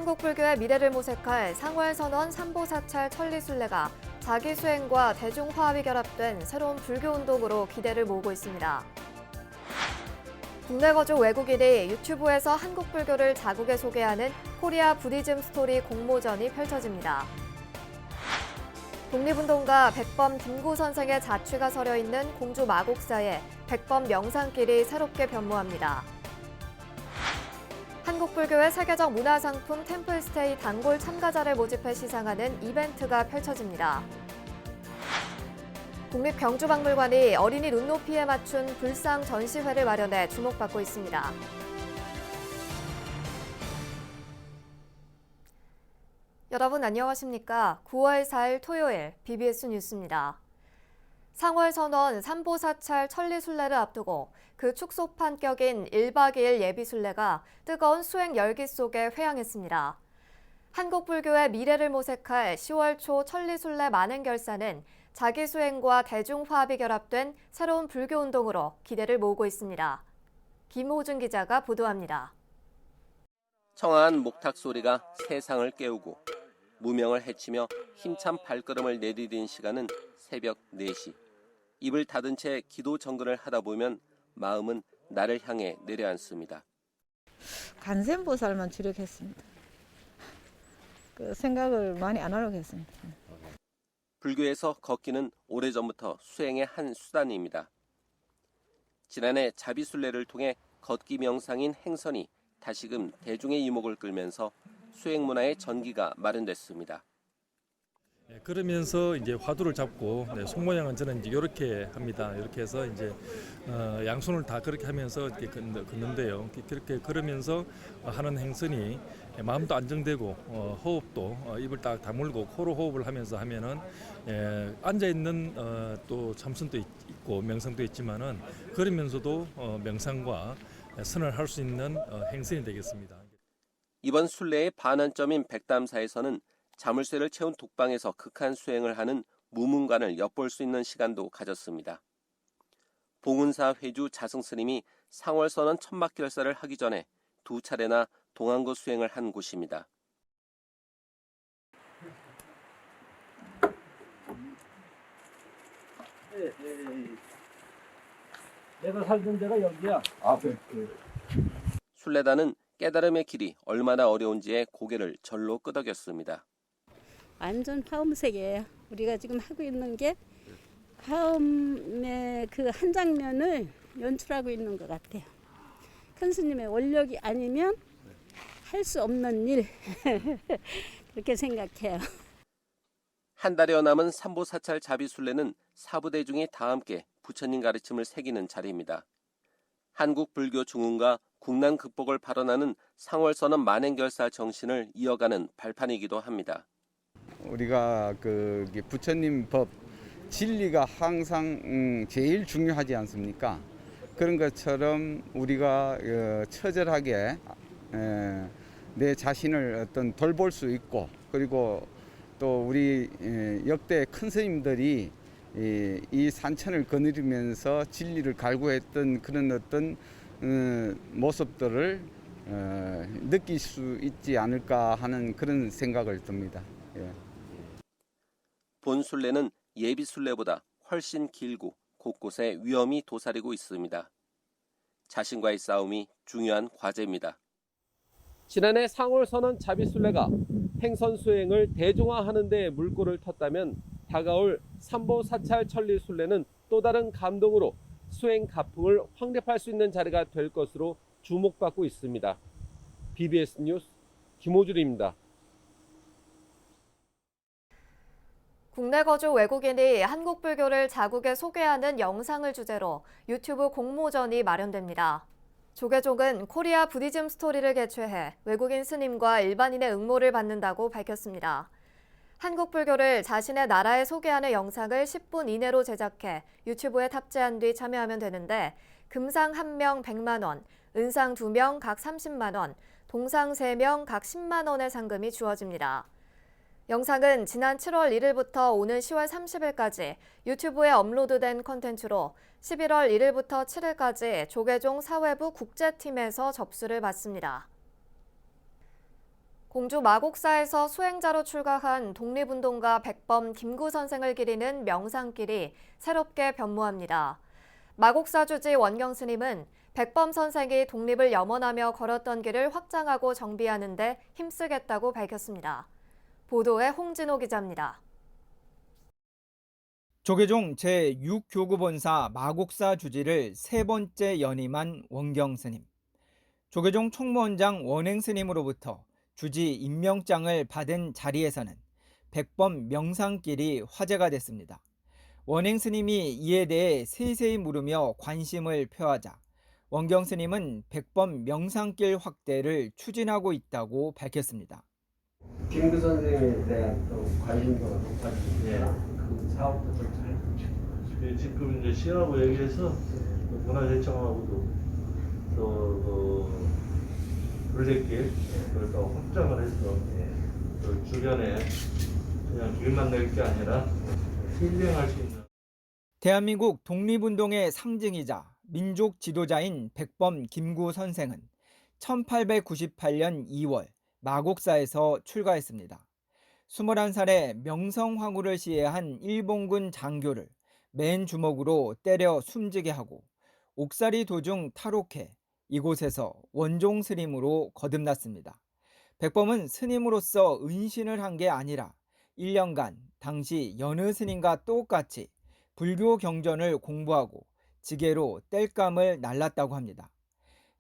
한국불교의 미래를 모색할 상월선언 삼보사찰 천리순례가 자기 수행과 대중화합이 결합된 새로운 불교운동으로 기대를 모으고 있습니다. 국내 거주 외국인이 유튜브에서 한국불교를 자국에 소개하는 코리아 부디즘 스토리 공모전이 펼쳐집니다. 독립운동가 백범 김구 선생의 자취가 서려있는 공주 마곡사에 백범 명상길이 새롭게 변모합니다. 한국불교의 세계적 문화상품 템플스테이 단골 참가자를 모집해 시상하는 이벤트가 펼쳐집니다. 국립경주박물관이 어린이 눈높이에 맞춘 불상 전시회를 마련해 주목받고 있습니다. 여러분 안녕하십니까? 9월 4일 토요일 BBS 뉴스입니다. 상월선언 삼보사찰 천리순례를 앞두고 그 축소판격인 1박 2일 예비순례가 뜨거운 수행 열기 속에 회항했습니다. 한국불교의 미래를 모색할 10월 초 천리순례 만행결사는 자기 수행과 대중화합이 결합된 새로운 불교운동으로 기대를 모으고 있습니다. 김호준 기자가 보도합니다. 청아한 목탁 소리가 세상을 깨우고 무명을 헤치며 힘찬 발걸음을 내디딘 시간은 새벽 4시. 입을 닫은 채 기도 정근을 하다 보면 마음은 나를 향해 내려앉습니다. 관세음보살만 주력했습니다. 그 생각을 많이 안 하려고 했습니다. 불교에서 걷기는 오래전부터 수행의 한 수단입니다. 지난해 자비순례를 통해 걷기 명상인 행선이 다시금 대중의 이목을 끌면서 수행 문화의 전기가 마련됐습니다. 그러면서 이제 화두를 잡고 손모양은 저는 이제 이렇게 합니다. 이렇게 해서 이제 양손을 다 그렇게 하면서 이렇게 걷는데요. 그렇게 걸으면서 하는 행선이 마음도 안정되고 호흡도 입을 딱 다물고 코로 호흡을 하면서 하면은 앉아 있는 또 참선도 있고 명상도 있지만은 걸으면서도 명상과 선을 할 수 있는 행선이 되겠습니다. 이번 순례의 반환점인 백담사에서는 자물쇠를 채운 독방에서 극한 수행을 하는 무문관을 엿볼 수 있는 시간도 가졌습니다. 봉은사 회주 자승스님이 상월선언 천막결사를 하기 전에 2차례나 동안거 수행을 한 곳입니다. 내가 살던 데가 여기야. 순례단은 깨달음의 길이 얼마나 어려운지에 고개를 절로 끄덕였습니다. 완전 파움 세계예요. 우리가 지금 하고 있는 게 파움의 그 한 장면을 연출하고 있는 것 같아요. 큰 스님의 원력이 아니면 할 수 없는 일 그렇게 생각해요. 한 달여 남은 삼보사찰 자비순례는 사부대중이 다 함께 부처님 가르침을 새기는 자리입니다. 한국불교중흥과 국난 극복을 발언하는 상월선언 만행결사 정신을 이어가는 발판이기도 합니다. 우리가 그 부처님 법 진리가 항상 제일 중요하지 않습니까? 그런 것처럼 우리가 처절하게 내 자신을 어떤 돌볼 수 있고, 그리고 또 우리 역대 큰 스님들이 이 산천을 거느리면서 진리를 갈구했던 그런 어떤 모습들을 느낄 수 있지 않을까 하는 그런 생각을 듭니다. 예. 본 순례는 예비 순례보다 훨씬 길고 곳곳에 위험이 도사리고 있습니다. 자신과의 싸움이 중요한 과제입니다. 지난해 상월선언 자비순례가 행선 수행을 대중화하는 데 물꼬를 텄다면 다가올 삼보사찰 천리순례는 또 다른 감동으로 수행 가풍을 확립할 수 있는 자리가 될 것으로 주목받고 있습니다. BBS 뉴스 김호준입니다. 국내 거주 외국인이 한국불교를 자국에 소개하는 영상을 주제로 유튜브 공모전이 마련됩니다. 조계종은 코리아 부디즘 스토리를 개최해 외국인 스님과 일반인의 응모를 받는다고 밝혔습니다. 한국불교를 자신의 나라에 소개하는 영상을 10분 이내로 제작해 유튜브에 탑재한 뒤 참여하면 되는데 금상 1명 100만 원, 은상 2명 각 30만 원, 동상 3명 각 10만 원의 상금이 주어집니다. 영상은 지난 7월 1일부터 오는 10월 30일까지 유튜브에 업로드된 콘텐츠로 11월 1일부터 7일까지 조계종 사회부 국제팀에서 접수를 받습니다. 공주 마곡사에서 수행자로 출가한 독립운동가 백범 김구 선생을 기리는 명상길이 새롭게 변모합니다. 마곡사 주지 원경 스님은 백범 선생이 독립을 염원하며 걸었던 길을 확장하고 정비하는 데 힘쓰겠다고 밝혔습니다. 보도에 홍진호 기자입니다. 조계종 제6교구본사 마곡사 주지를 세 번째 연임한 원경 스님. 조계종 총무원장 원행 스님으로부터 주지 임명장을 받은 자리에서는 백범 명상길이 화제가 됐습니다. 원행 스님이 이에 대해 세세히 물으며 관심을 표하자 원경 스님은 백범 명상길 확대를 추진하고 있다고 밝혔습니다. 김구 선생에 대한 또 관심도가 높아지니까 그 사업도 좀 잘. 지금 이제 시하고 얘기해서 문화재청하고도 또 둘레길 그걸 또 확장을 해서 그 주변에 그냥 길만 낼 게 아니라 힐링할 수 있는. 대한민국 독립운동의 상징이자 민족 지도자인 백범 김구 선생은 1898년 2월 마곡사에서 출가했습니다. 21살에 명성황후를 시해한 일본군 장교를 맨 주먹으로 때려 숨지게 하고 옥살이 도중 탈옥해 이곳에서 원종 스님으로 거듭났습니다. 백범은 스님으로서 은신을 한 게 아니라 1년간 당시 여느 스님과 똑같이 불교 경전을 공부하고 지게로 땔감을 날랐다고 합니다.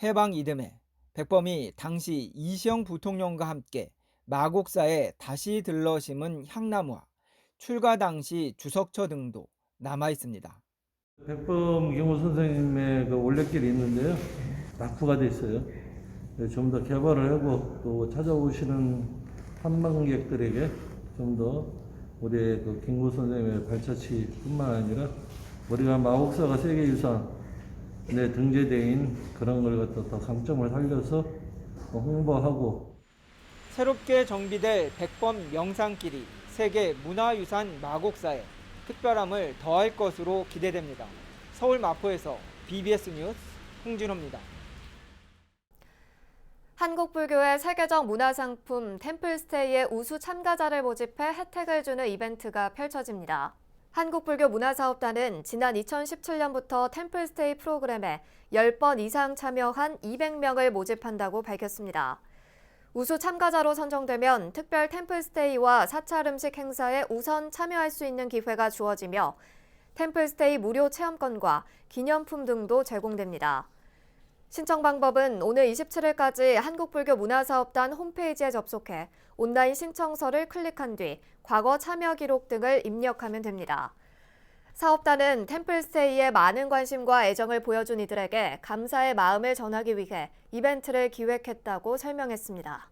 해방 이듬해 백범이 당시 이시영 부통령과 함께 마곡사에 다시 들러 심은 향나무와 출가 당시 주석처 등도 남아 있습니다. 백범 김구 선생님의 그 올레길이 있는데요. 낙후가 돼 있어요. 좀 더 개발을 하고 또 찾아오시는 탐방객들에게 좀 더 우리 그 김구 선생님의 발자취뿐만 아니라 우리가 마곡사가 세계유산에 등재된 그런 걸 갖다 더 강점을 살려서 홍보하고. 새롭게 정비될 백범 명상길이 세계 문화유산 마곡사에 특별함을 더할 것으로 기대됩니다. 서울 마포에서 BBS 뉴스 홍진호입니다. 한국불교의 세계적 문화상품 템플스테이의 우수 참가자를 모집해 혜택을 주는 이벤트가 펼쳐집니다. 한국불교 문화사업단은 지난 2017년부터 템플스테이 프로그램에 10번 이상 참여한 200명을 모집한다고 밝혔습니다. 우수 참가자로 선정되면 특별 템플스테이와 사찰 음식 행사에 우선 참여할 수 있는 기회가 주어지며 템플스테이 무료 체험권과 기념품 등도 제공됩니다. 신청 방법은 오늘 27일까지 한국불교 문화사업단 홈페이지에 접속해 온라인 신청서를 클릭한 뒤 과거 참여 기록 등을 입력하면 됩니다. 사업단은 템플스테이에 많은 관심과 애정을 보여준 이들에게 감사의 마음을 전하기 위해 이벤트를 기획했다고 설명했습니다.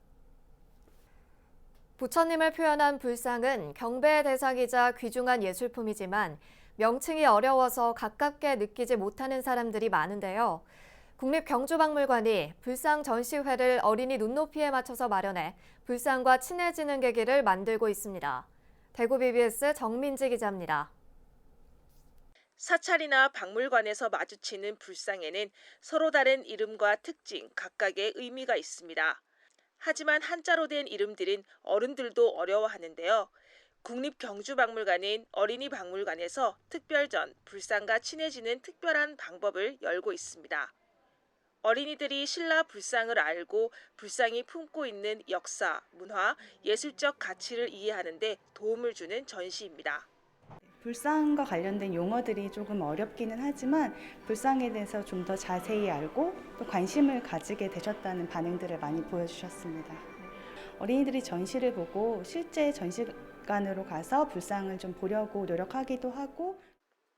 부처님을 표현한 불상은 경배의 대상이자 귀중한 예술품이지만 명칭이 어려워서 가깝게 느끼지 못하는 사람들이 많은데요. 국립경주박물관이 불상 전시회를 어린이 눈높이에 맞춰서 마련해 불상과 친해지는 계기를 만들고 있습니다. 대구 BBS 정민지 기자입니다. 사찰이나 박물관에서 마주치는 불상에는 서로 다른 이름과 특징, 각각의 의미가 있습니다. 하지만 한자로 된 이름들은 어른들도 어려워하는데요. 국립경주박물관은 어린이 박물관에서 특별전, 불상과 친해지는 특별한 방법을 열고 있습니다. 어린이들이 신라 불상을 알고 불상이 품고 있는 역사, 문화, 예술적 가치를 이해하는 데 도움을 주는 전시입니다. 불상과 관련된 용어들이 조금 어렵기는 하지만 불상에 대해서 좀 더 자세히 알고 또 관심을 가지게 되셨다는 반응들을 많이 보여주셨습니다. 어린이들이 전시를 보고 실제 전시관으로 가서 불상을 좀 보려고 노력하기도 하고.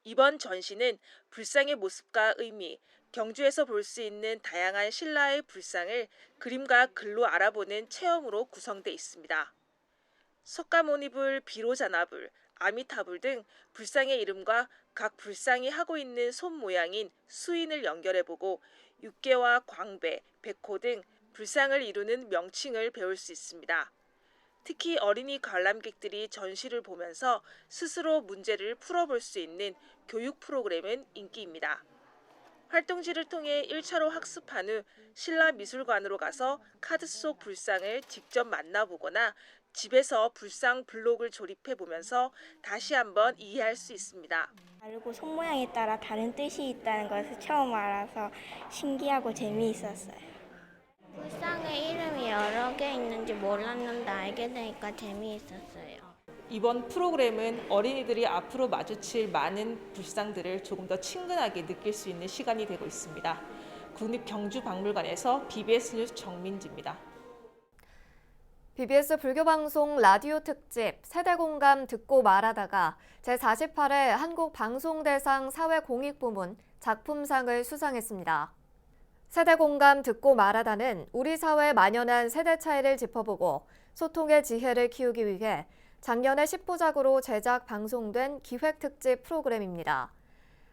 이번 전시는 불상의 모습과 의미, 경주에서 볼 수 있는 다양한 신라의 불상을 그림과 글로 알아보는 체험으로 구성돼 있습니다. 석가모니불, 비로자나불, 아미타불 등 불상의 이름과 각 불상이 하고 있는 손 모양인 수인을 연결해보고 육계와 광배, 백호 등 불상을 이루는 명칭을 배울 수 있습니다. 특히 어린이 관람객들이 전시를 보면서 스스로 문제를 풀어볼 수 있는 교육 프로그램은 인기입니다. 활동지를 통해 1차로 학습한 후 신라미술관으로 가서 카드 속 불상을 직접 만나보거나 집에서 불상 블록을 조립해보면서 다시 한번 이해할 수 있습니다. 알고 손모양에 따라 다른 뜻이 있다는 것을 처음 알아서 신기하고 재미있었어요. 불상의 이름이 여러 개 있는지 몰랐는데 알게 되니까 재미있었어요. 이번 프로그램은 어린이들이 앞으로 마주칠 많은 불상들을 조금 더 친근하게 느낄 수 있는 시간이 되고 있습니다. 국립경주박물관에서 BBS 뉴스 정민지입니다. BBS 불교방송 라디오 특집 세대공감 듣고 말하다가 제48회 한국방송대상 사회공익부문 작품상을 수상했습니다. 세대공감 듣고 말하다는 우리 사회에 만연한 세대 차이를 짚어보고 소통의 지혜를 키우기 위해 작년에 10부작으로 제작 방송된 기획특집 프로그램입니다.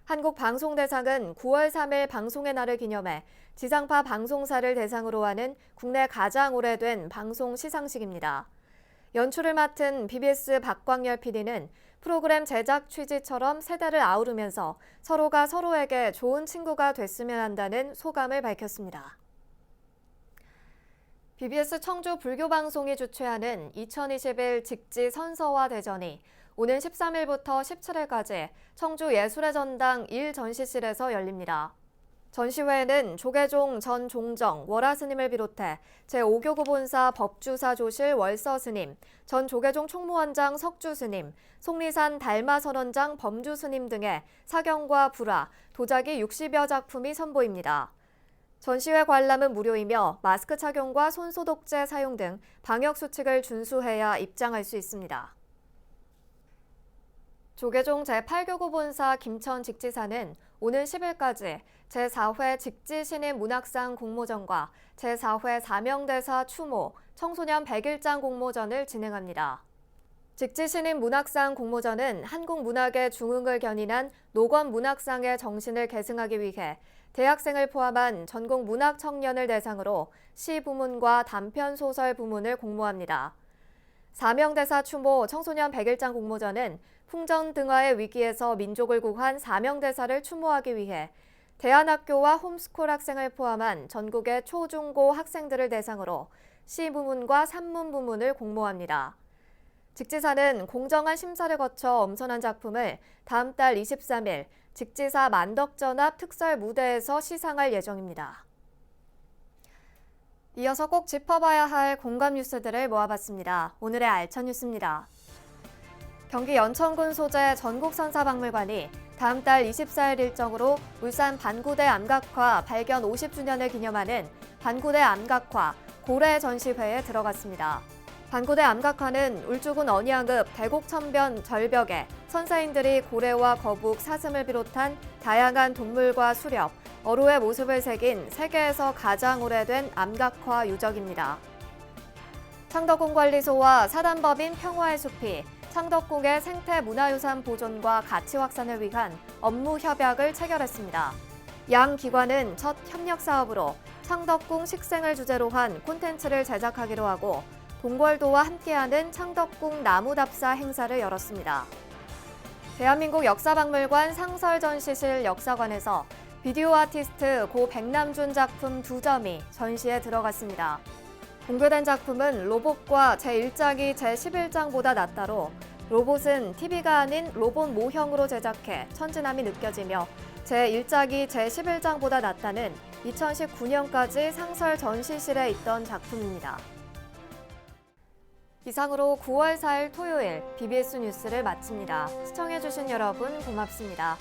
한국방송대상은 9월 3일 방송의 날을 기념해 지상파 방송사를 대상으로 하는 국내 가장 오래된 방송 시상식입니다. 연출을 맡은 BBS 박광열 PD는 프로그램 제작 취지처럼 세대를 아우르면서 서로가 서로에게 좋은 친구가 됐으면 한다는 소감을 밝혔습니다. BBS 청주 불교방송이 주최하는 2021 직지 선서와 대전이 오는 13일부터 17일까지 청주 예술의 전당 1전시실에서 열립니다. 전시회에는 조계종 전 종정 월화스님을 비롯해 제5교구 본사 법주사 조실 월서스님, 전 조계종 총무원장 석주스님, 속리산 달마선원장 범주스님 등의 사경과 불화, 도자기 60여 작품이 선보입니다. 전시회 관람은 무료이며 마스크 착용과 손소독제 사용 등 방역수칙을 준수해야 입장할 수 있습니다. 조계종 제8교구 본사 김천 직지사는 오는 10일까지 제4회 직지신임 문학상 공모전과 제4회 사명대사 추모 청소년 100일장 공모전을 진행합니다. 직지신임 문학상 공모전은 한국 문학의 중흥을 견인한 노건 문학상의 정신을 계승하기 위해 대학생을 포함한 전국 문학 청년을 대상으로 시 부문과 단편 소설 부문을 공모합니다. 사명대사 추모 청소년 100일장 공모전은 풍전등화의 위기에서 민족을 구한 사명대사를 추모하기 위해 대안학교와 홈스쿨 학생을 포함한 전국의 초, 중, 고 학생들을 대상으로 시 부문과 산문 부문을 공모합니다. 직지사는 공정한 심사를 거쳐 엄선한 작품을 다음 달 23일 직지사 만덕전합 특설 무대에서 시상할 예정입니다. 이어서 꼭 짚어봐야 할 공감 뉴스들을 모아봤습니다. 오늘의 알찬 뉴스입니다. 경기 연천군 소재 전국선사박물관이 다음 달 24일 일정으로 울산 반구대 암각화 발견 50주년을 기념하는 반구대 암각화 고래 전시회에 들어갔습니다. 반구대 암각화는 울주군 언양읍 대곡천변 절벽에 선사인들이 고래와 거북, 사슴을 비롯한 다양한 동물과 수렵, 어루의 모습을 새긴 세계에서 가장 오래된 암각화 유적입니다. 창덕궁관리소와 사단법인 평화의 숲이 창덕궁의 생태문화유산 보존과 가치 확산을 위한 업무 협약을 체결했습니다. 양 기관은 첫 협력 사업으로 창덕궁 식생을 주제로 한 콘텐츠를 제작하기로 하고 동궐도와 함께하는 창덕궁 나무답사 행사를 열었습니다. 대한민국 역사박물관 상설전시실 역사관에서 비디오 아티스트 고 백남준 작품 2점이 전시에 들어갔습니다. 공개된 작품은 로봇과 제1장이 제11장보다 낫다로 로봇은 TV가 아닌 로봇 모형으로 제작해 천진함이 느껴지며 제1장이 제11장보다 낫다는 2019년까지 상설 전시실에 있던 작품입니다. 이상으로 9월 4일 토요일 BBS 뉴스를 마칩니다. 시청해주신 여러분 고맙습니다.